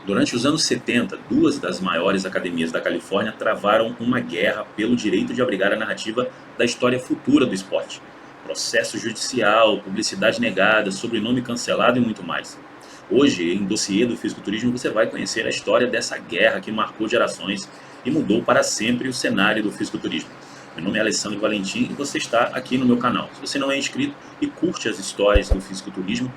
Durante os anos 70, duas das maiores academias da Califórnia travaram uma guerra pelo direito de abrigar a narrativa da história futura do esporte. Processo judicial, publicidade negada, sobrenome cancelado e muito mais. Hoje, em Dossiê do Fisiculturismo, você vai conhecer a história dessa guerra que marcou gerações e mudou para sempre o cenário do fisiculturismo. Meu nome é Alessandro Valentim e você está aqui no meu canal. Se você não é inscrito e curte as histórias do fisiculturismo,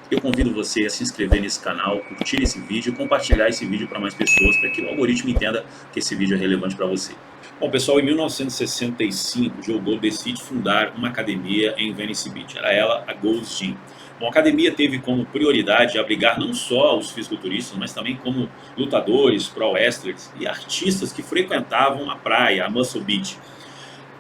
eu convido você a se inscrever nesse canal, curtir esse vídeo e compartilhar esse vídeo para mais pessoas, para que o algoritmo entenda que esse vídeo é relevante para você. Bom, pessoal, em 1965, Joe Gold decide fundar uma academia em Venice Beach. Era ela a Gold's Gym. Bom, a academia teve como prioridade abrigar não só os fisiculturistas, mas também como lutadores, pro wrestlers e artistas que frequentavam a praia, a Muscle Beach.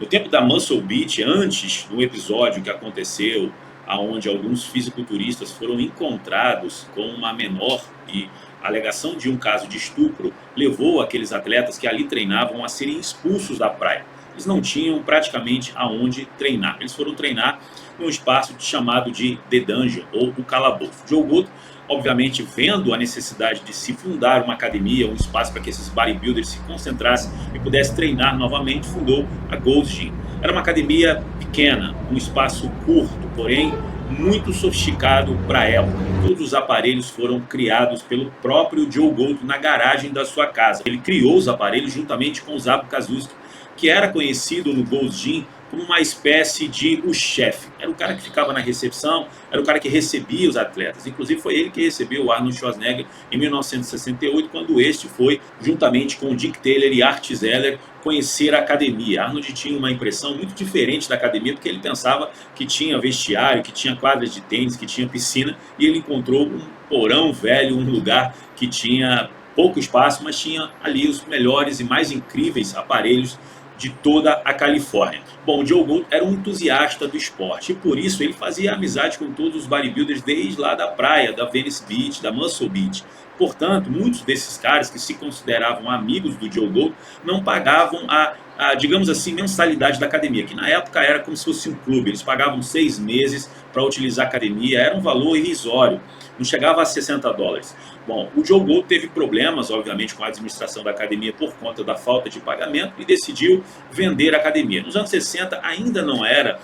No tempo da Muscle Beach, antes do episódio que aconteceu, onde alguns fisiculturistas foram encontrados com uma menor e a alegação de um caso de estupro levou aqueles atletas que ali treinavam a serem expulsos da praia. Eles não tinham praticamente aonde treinar. Eles foram treinar num espaço chamado de The Dungeon, ou o calabouço. Joe Gold, obviamente, vendo a necessidade de se fundar uma academia, um espaço para que esses bodybuilders se concentrassem e pudessem treinar novamente, fundou a Gold's Gym. Era uma academia pequena, um espaço curto, porém muito sofisticado para a época. Todos os aparelhos foram criados pelo próprio Joe Gold na garagem da sua casa. Ele criou os aparelhos juntamente com o Zabu Kazuski, que era conhecido no Gold's Gym como uma espécie de o chefe. Era o cara que ficava na recepção, era o cara que recebia os atletas. Inclusive foi ele que recebeu o Arnold Schwarzenegger em 1968, quando este foi, juntamente com o Dick Taylor e Art Zeller, conhecer a academia. Arnold tinha uma impressão muito diferente da academia, porque ele pensava que tinha vestiário, que tinha quadras de tênis, que tinha piscina, e ele encontrou um porão velho, um lugar que tinha pouco espaço, mas tinha ali os melhores e mais incríveis aparelhos de toda a Califórnia. Bom, o Joe Gold era um entusiasta do esporte e por isso ele fazia amizade com todos os bodybuilders desde lá da praia, da Venice Beach, da Muscle Beach. Portanto, muitos desses caras que se consideravam amigos do Joe Gold não pagavam digamos assim, mensalidade da academia, que na época era como se fosse um clube. Eles pagavam 6 meses para utilizar a academia, era um valor irrisório, não chegava a $60. Bom, o Joe Gold teve problemas, obviamente, com a administração da academia por conta da falta de pagamento e decidiu vender a academia. Nos anos 60 ainda não era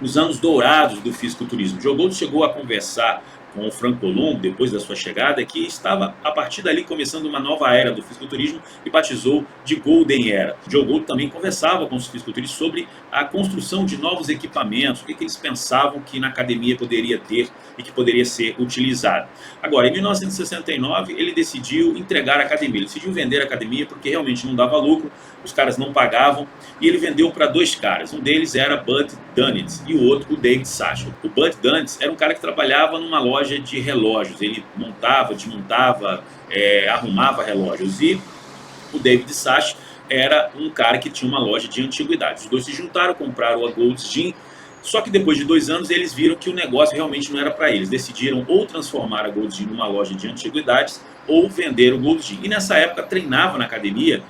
os anos dourados do fisiculturismo. O Joe Gold chegou a conversar com o Frank Colombo, depois da sua chegada, que estava a partir dali começando uma nova era do fisiculturismo e batizou de Golden Era. O Joe Gold também conversava com os fisiculturistas sobre a construção de novos equipamentos, o que eles pensavam que na academia poderia ter e que poderia ser utilizado. Agora, em 1969, ele decidiu entregar a academia, ele decidiu vender a academia porque realmente não dava lucro, os caras não pagavam, e ele vendeu para dois caras. Um deles era Bud Dunitz e o outro o David Sachs. O Bud Dunitz era um cara que trabalhava numa loja de relógios, ele montava, desmontava, arrumava relógios, e o David Sachs era um cara que tinha uma loja de antiguidades. Os dois se juntaram, compraram a Gold's Gym, só que depois de 2 anos eles viram que o negócio realmente não era para eles. Decidiram ou transformar a Gold's Gym numa loja de antiguidades ou vender o Gold's Gym. E nessa época treinava na academia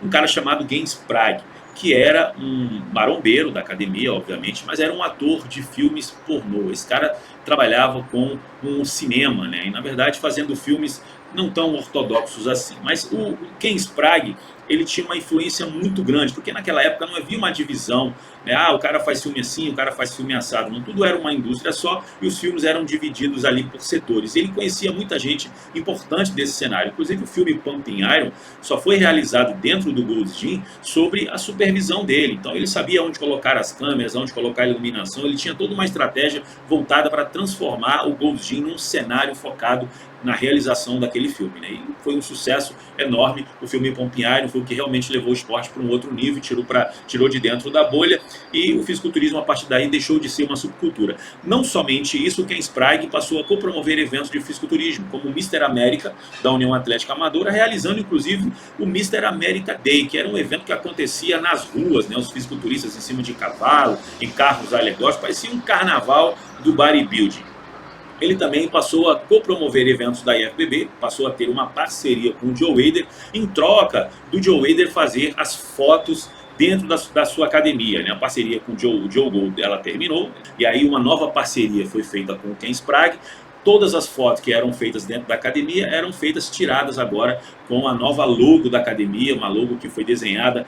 um cara chamado Gaines Sprague, que era um marombeiro da academia, obviamente, mas era um ator de filmes pornô. Esse cara trabalhava com um cinema, né? E na verdade fazendo filmes não tão ortodoxos assim. Mas o Ken Sprague, ele tinha uma influência muito grande, porque naquela época não havia uma divisão, né? O cara faz filme assim, o cara faz filme assado. Não, tudo era uma indústria só e os filmes eram divididos ali por setores. Ele conhecia muita gente importante desse cenário. Inclusive o filme Pumping Iron só foi realizado dentro do Gold's Gym sobre a supervisão dele. Então ele sabia onde colocar as câmeras, onde colocar a iluminação. Ele tinha toda uma estratégia voltada para transformar o Gold's Gym num cenário focado na realização daquele filme, né? E foi um sucesso enorme. O filme Pumping Iron foi o que realmente levou o esporte para um outro nível, tirou de dentro da bolha, e o fisiculturismo a partir daí deixou de ser uma subcultura. Não somente isso, o Ken Sprague passou a copromover eventos de fisiculturismo, como o Mr. América da União Atlética Amadora, realizando inclusive o Mr. America Day, que era um evento que acontecia nas ruas, né? Os fisiculturistas em cima de cavalo, em carros alegóricos, parecia um carnaval do bodybuilding. Ele também passou a copromover eventos da IFBB, passou a ter uma parceria com o Joe Weider, em troca do Joe Weider fazer as fotos dentro da sua academia, né? A parceria com o Joe Gold ela terminou, e aí uma nova parceria foi feita com o Ken Sprague. todas as fotos que eram feitas dentro da academia eram feitas tiradas agora com a nova logo da academia, uma logo que foi desenhada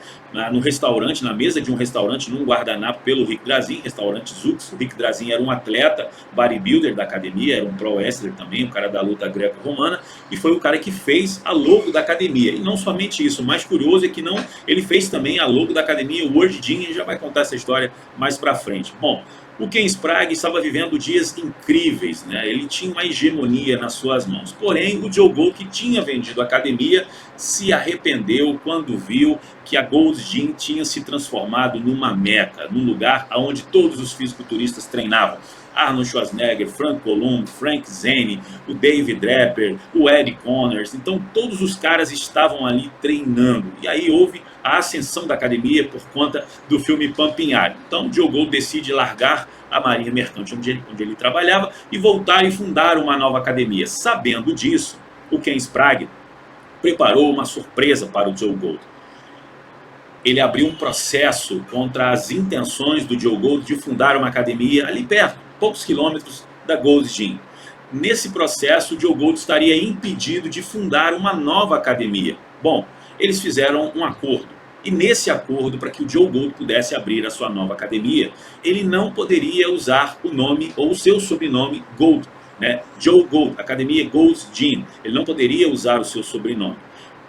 no restaurante, na mesa de um restaurante, num guardanapo pelo Rick Drasin, restaurante Zux. O Rick Drasin era um atleta bodybuilder da academia, era um pro wrestler também, um cara da luta greco-romana, e foi o cara que fez a logo da academia. E não somente isso, o mais curioso é que ele fez também a logo da academia, o World Gym, e já vai contar essa história mais pra frente. Bom, o Ken Sprague estava vivendo dias incríveis, né? Ele tinha uma hegemonia nas suas mãos. Porém, o Joe Gold, que tinha vendido a academia, se arrependeu quando viu que a Gold's Gym tinha se transformado numa meca, num lugar onde todos os fisiculturistas treinavam. Arnold Schwarzenegger, Frank Columbo, Frank Zane, o David Draper, o Eddie Connors. Então todos os caras estavam ali treinando. E aí houve a ascensão da academia por conta do filme Pumping Iron. Então Joe Gold decide largar a marinha mercante onde ele trabalhava e voltar e fundar uma nova academia. Sabendo disso, o Ken Sprague preparou uma surpresa para o Joe Gold. Ele abriu um processo contra as intenções do Joe Gold de fundar uma academia ali perto, poucos quilômetros da Gold's Gym. Nesse processo, o Joe Gold estaria impedido de fundar uma nova academia. Bom, eles fizeram um acordo. E nesse acordo, para que o Joe Gold pudesse abrir a sua nova academia, ele não poderia usar o nome ou o seu sobrenome Gold, né? Joe Gold, academia Gold's Gym. Ele não poderia usar o seu sobrenome.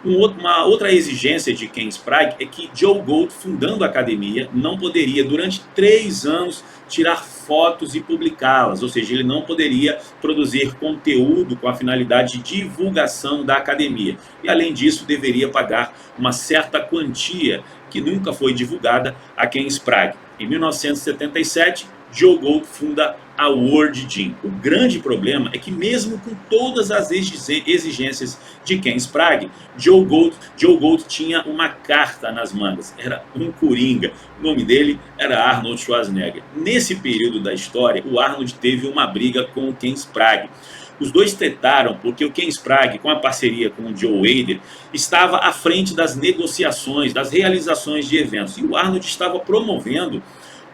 Uma outra exigência de Ken Sprague é que Joe Gold, fundando a academia, não poderia, durante 3 anos, tirar fotos e publicá-las. Ou seja, ele não poderia produzir conteúdo com a finalidade de divulgação da academia. E, além disso, deveria pagar uma certa quantia que nunca foi divulgada a Ken Sprague. Em 1977, Joe Gold funda a World Gym. O grande problema é que, mesmo com todas as exigências de Ken Sprague, Joe Gold tinha uma carta nas mangas. Era um coringa. O nome dele era Arnold Schwarzenegger. Nesse período da história, o Arnold teve uma briga com o Ken Sprague. Os dois tretaram porque o Ken Sprague, com a parceria com o Joe Weider, estava à frente das negociações, das realizações de eventos. E o Arnold estava promovendo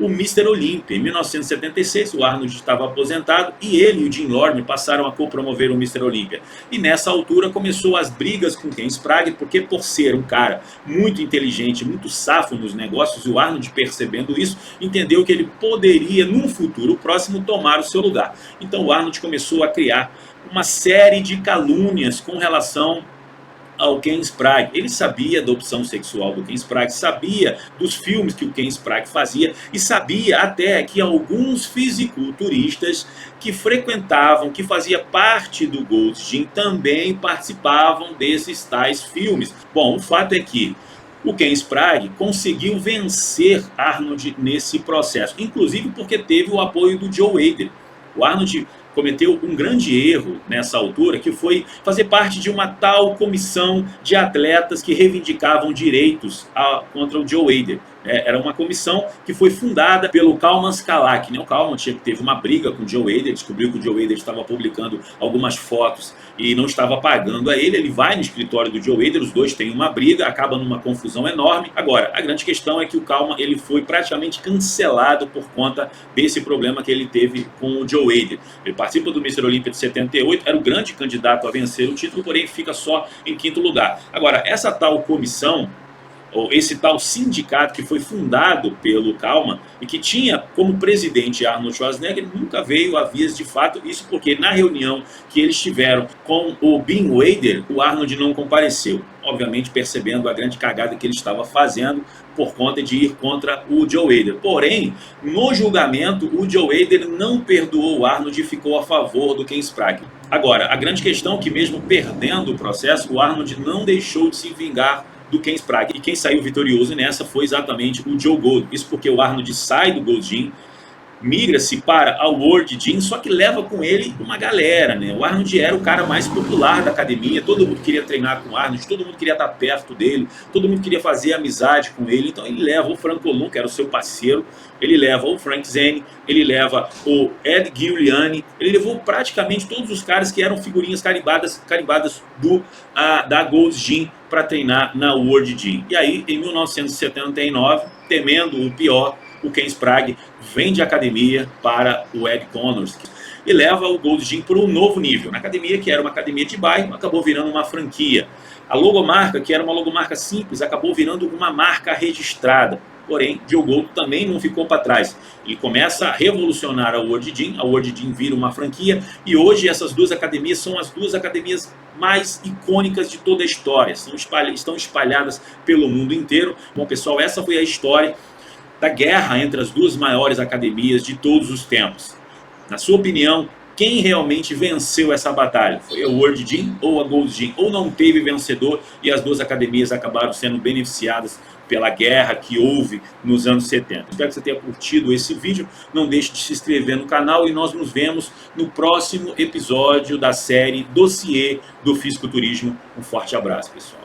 o Mr. Olympia. Em 1976, o Arnold estava aposentado e ele e o Jim Lorne passaram a co-promover o Mr. Olympia. E nessa altura começou as brigas com Ken Sprague, porque, por ser um cara muito inteligente, muito safo nos negócios, o Arnold, percebendo isso, entendeu que ele poderia, num futuro próximo, tomar o seu lugar. Então o Arnold começou a criar uma série de calúnias com relação ao Ken Sprague. Ele sabia da opção sexual do Ken Sprague, sabia dos filmes que o Ken Sprague fazia e sabia até que alguns fisiculturistas que frequentavam, que fazia parte do Gold's Gym, também participavam desses tais filmes. Bom, o fato é que o Ken Sprague conseguiu vencer Arnold nesse processo, inclusive porque teve o apoio do Joe Weider. O Arnold cometeu um grande erro nessa altura, que foi fazer parte de uma tal comissão de atletas que reivindicavam direitos contra o Joe Weider. Era uma comissão que foi fundada pelo Kalman Skalak. O Kalman teve uma briga com o Joe Weider, descobriu que o Joe Weider estava publicando algumas fotos e não estava pagando a ele. Ele vai no escritório do Joe Weider, os dois têm uma briga, acaba numa confusão enorme. Agora, a grande questão é que o Kalman ele foi praticamente cancelado por conta desse problema que ele teve com o Joe Weider. Ele participa do Mr. Olympia de 78, era o grande candidato a vencer o título, porém fica só em 5º lugar. Agora, essa tal comissão, ou esse tal sindicato que foi fundado pelo Kalman e que tinha como presidente Arnold Schwarzenegger, nunca veio a vias de fato. Isso porque na reunião que eles tiveram com o Bill Weider, o Arnold não compareceu, obviamente percebendo a grande cagada que ele estava fazendo por conta de ir contra o Joe Weider. Porém, no julgamento, o Joe Weider não perdoou o Arnold e ficou a favor do Ken Sprague. Agora, a grande questão é que, mesmo perdendo o processo, o Arnold não deixou de se vingar do Ken Sprague. E quem saiu vitorioso nessa foi exatamente o Joe Gold. Isso porque o Arnold sai do Gold's Gym, migra-se para a World Gym, só que leva com ele uma galera, né? O Arnold era o cara mais popular da academia, todo mundo queria treinar com o Arnold, todo mundo queria estar perto dele, todo mundo queria fazer amizade com ele. Então ele leva o Frank Columbo, que era o seu parceiro, ele leva o Frank Zane, ele leva o Ed Giuliani, ele levou praticamente todos os caras que eram figurinhas carimbadas da Gold's Gym para treinar na World Gym. E aí, em 1979, temendo o pior, o Ken Sprague vende a academia para o Ed Connors. e leva o Gold's Gym para um novo nível. Na academia, que era uma academia de bairro, acabou virando uma franquia. A logomarca, que era uma logomarca simples, acabou virando uma marca registrada. Porém, Joe Gold também não ficou para trás. Ele começa a revolucionar a World Gym vira uma franquia, e hoje essas duas academias são as duas academias mais icônicas de toda a história. Estão espalhadas pelo mundo inteiro. Bom, pessoal, essa foi a história da guerra entre as duas maiores academias de todos os tempos. Na sua opinião, quem realmente venceu essa batalha? Foi a World Gym ou a Gold's Gym? Ou não teve vencedor e as duas academias acabaram sendo beneficiadas pela guerra que houve nos anos 70. Espero que você tenha curtido esse vídeo. Não deixe de se inscrever no canal e nós nos vemos no próximo episódio da série Dossiê do Fisiculturismo. Um forte abraço, pessoal.